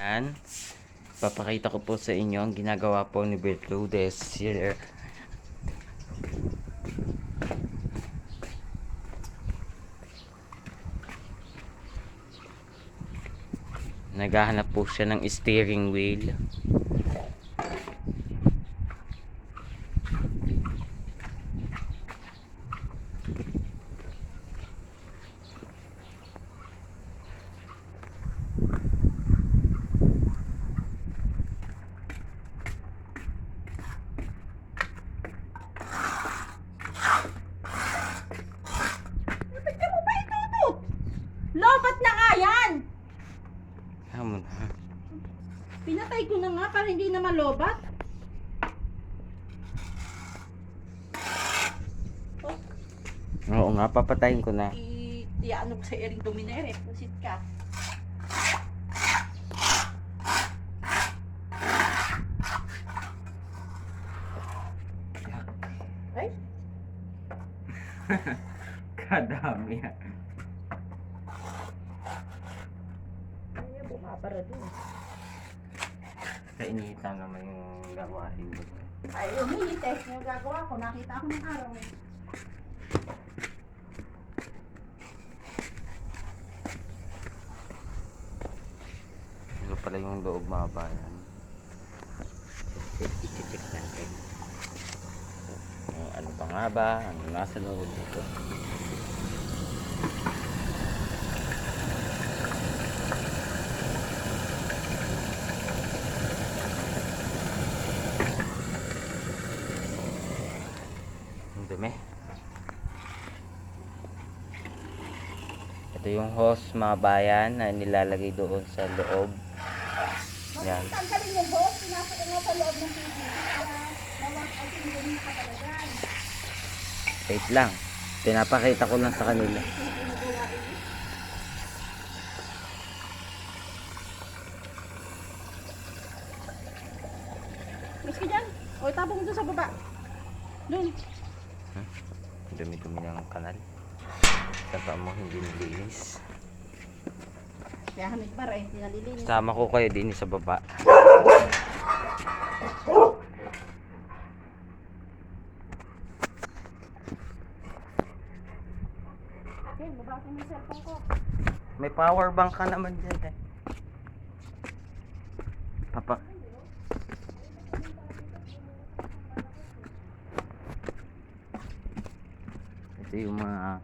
Yan. Papakita ko po sa inyo ang ginagawa po ni Bertrudes here. Naghahanap po siya ng steering wheel. Lobat na nga yan! Hamon ha. Pinatay ko na nga para hindi na malobat. Oo nga, papatayin ko na. Iano ko sa ering dominere. Pusit ka. Ay? Kadami yan. Ay, bumabara din. Sa inihita naman yung gawain mo. Ay, uminit yung gagawa ko. Nakita ko ng araw. Ito pala yung loob mga bayan. I-check natin. Ano pa nga ba? Ano nasa loob dito? Ang dumi. Ito yung hose mga bayan na nilalagay doon sa loob. Yan. Tanggalin yung hose. Pinasok ko nga sa loob ng TV. Para mawag ay hindi nakapalagan. Wait lang. Pinapakita ko lang sa kanila. Mas ka dyan. O, itabong doon sa baba. Doon. Dumi-dumi ng kanal. Tapa mo hindi nilinis. Kaya hamig para eh. Hindi nalilinis. Sama ko kayo din sa baba. Okay, baba ko yung cellphone ko. May power bank ka naman dyan eh. Papa. Ito yung mga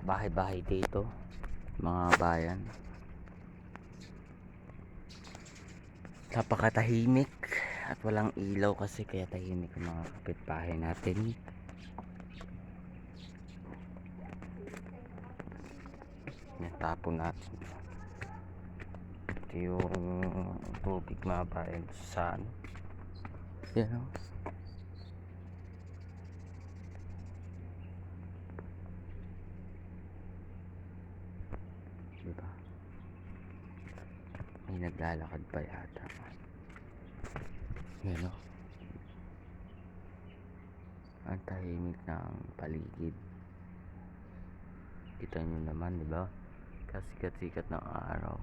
bahay-bahay dito. Mga bayan. Napakatahimik at walang ilaw kasi kaya tahimik ang mga kapitbahay natin. Natapon natin. Ito yung tubig mga bayan sa ano. Yan o. Diba? May naglalakad pa yata. Yan o. Ang tahimik ng paligid. Kita nyo naman, diba? Kasikat-sikat ng araw.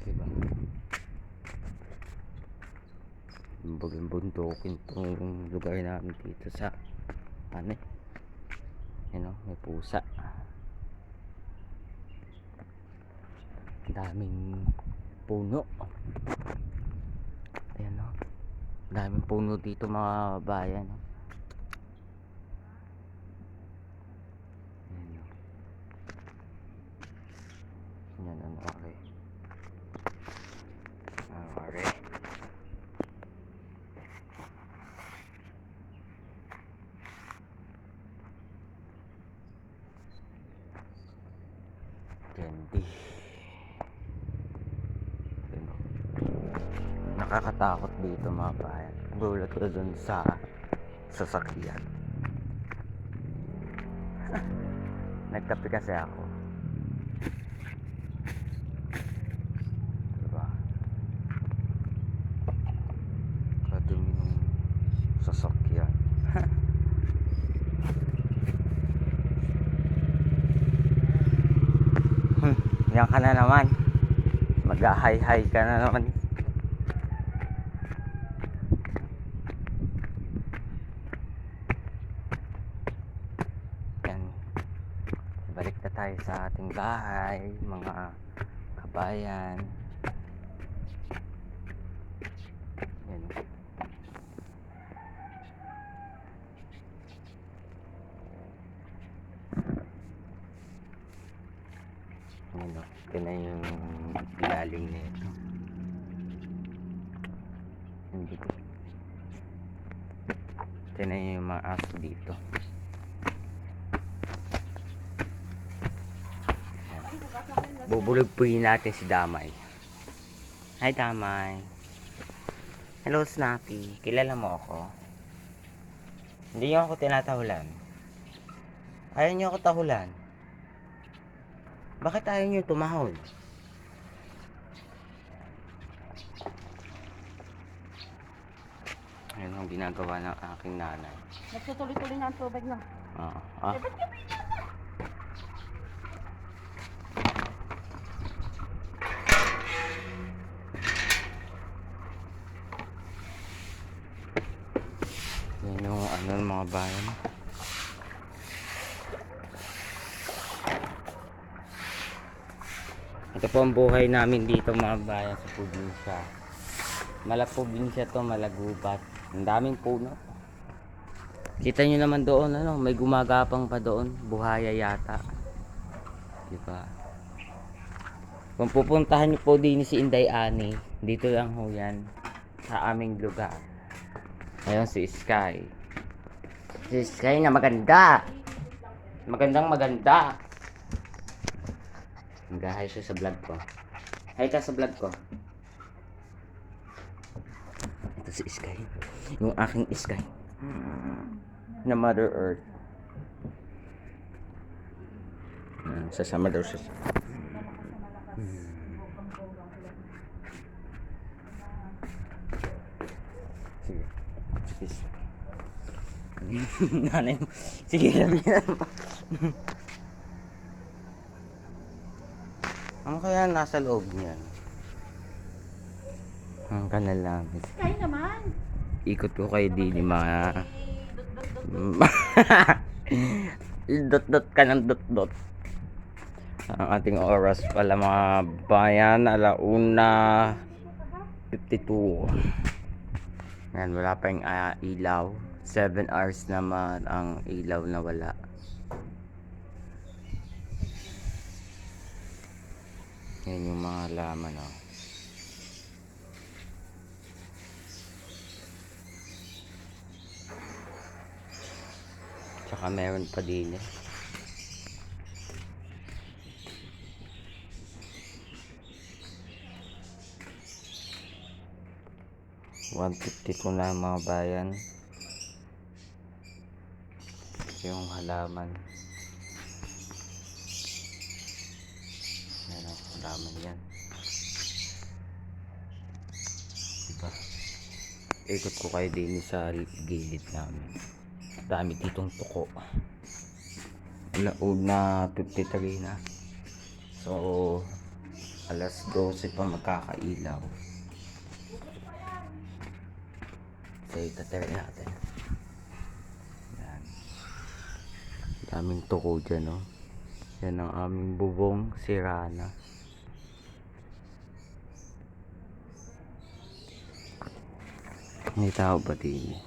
Diba? Bagang buntukin tong lugar namin dito sa ano eh. Yan o, may pusa. Daming puno. Ayan o. Daming puno dito mga bayan o. Ayan o. Yan ano okay. Okay. Candy. Ano? Nakakatakot dito mga bayan. Gulat ko dun sa sasakyan. Nagkape kasi ako. Diba? Kadumi ng sasakyan. Yan ka na naman. Mag-hi-hi ka na naman. Yan. Balik na tayo sa ating bahay, mga kabayan. Yan. Yan o. Ito na yung ilalim nito. Hindi ko. Ito na yung mga aso dito. Bubulugpuin natin si Damay. Hi Damay. Hello Snappy. Kilala mo ako? Hindi niyo ako tinatahulan. Ayaw niyo ako tahulan. Bakit ayaw niyo tumahol? Ayun ang ginagawa ng aking nanay. Nagtutuloy-tuloy na ang tubig na. Oo. Ah. Yan yung ano ng mga bayan. Ito po ang buhay namin dito mga bayan sa probinsya. Probinsya to, Malagubat. Ang daming puno. Kita nyo naman doon, ano, may gumagapang pa doon. Buhaya yata. Diba? Kung pupuntahan nyo po din si Inday Ani, dito lang ho yan. Sa aming lugar. Ayun si Sky. Si Sky na maganda. Magandang maganda. Mag-hi siya sa vlog ko. Hi ka sa vlog ko. Ito si Sky. Yung aking Sky. Na Mother Earth. Sasama daw siya. Sige. Sige. Nanay mo. Sige, labihan mo. Ano kaya nasa loob niyan? Ang kanal namin. Kaya naman. Ikot ko kayo din mga dot-dot ka ng dot-dot. Ang ating oras pala mga bayan, 1:52. Yan, wala pa yung ilaw. 7 hours naman ang ilaw na wala. Yan yung mga laman, oh. Tsaka meron pa din eh. $152 na mga bayan. Yung halaman. Yan ang halaman yan. Diba? Ikot ko kayo din sa gilid namin. Dami ditong tuko. Laog na 53 na. So, alas 12 pa magkakailaw. So, itatry natin. Yan. Daming tuko dyan, no? Yan ang aming bubong, sira na. May tao ba din?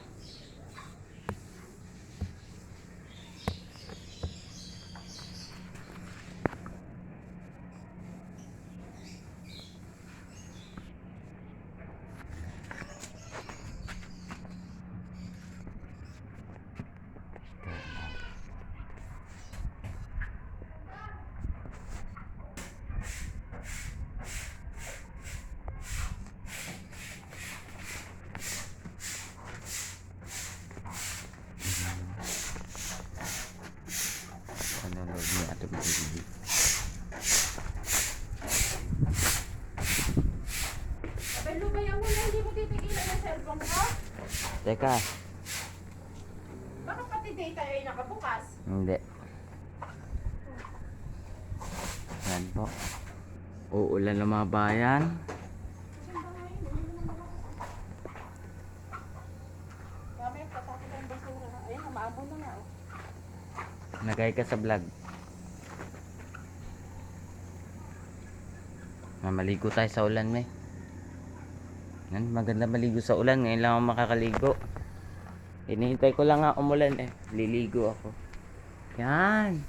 Nanonood ni Ate Baby. Abelo ba yan mo na hindi mo titigilan ang cellphone ko? Teka, Baka pati data ay nakabukas. hindi. Yan po. Uulan ng mga bayan. Kami, patapos ang basura. Ayun, maabon na nga. Oh. Nagay ka sa vlog. Maligo tayo sa ulan, may. Yan, maganda maligo sa ulan. Ngayon lang ako makakaligo. Hinihintay ko lang nga umulan eh. Liligo ako. Yan.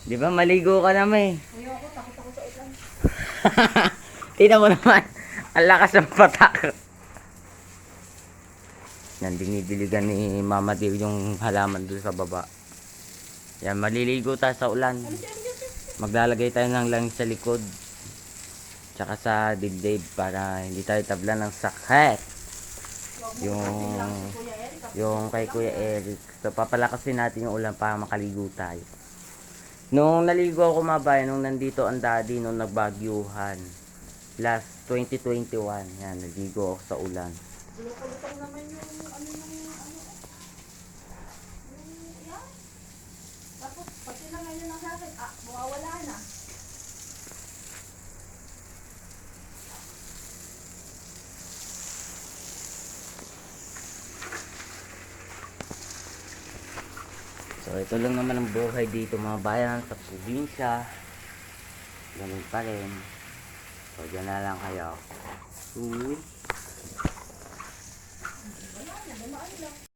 Di ba maligo ka na, may? Ayoko, takot ako sa ulan. Tingnan mo naman. Ang lakas ng patak. Yan, dinidiligan ni Mama Dew yung halaman doon sa baba. Yan, maliligo tayo sa ulan. Maglalagay tayo ng langis sa likod. Tsaka sa dibdib para hindi tayo tabla ng sakit. Yung kay Kuya Eric. So, papalakasin natin yung ulan para makaligo tayo. Nung naligo ako mabayan, nung nandito ang daddy, nung nagbagyuhan. Last 2021. Yan, naligo ako sa ulan. Lutang naman yung ano. Yan. Tapos, pati na ngayon ang sakit. Mawawala na. So, ito lang naman ang buhay dito mga bayan sa probinsya. Ganun pa rin. So, dyan na lang kayo. Uy. Wala na, dumaan lang.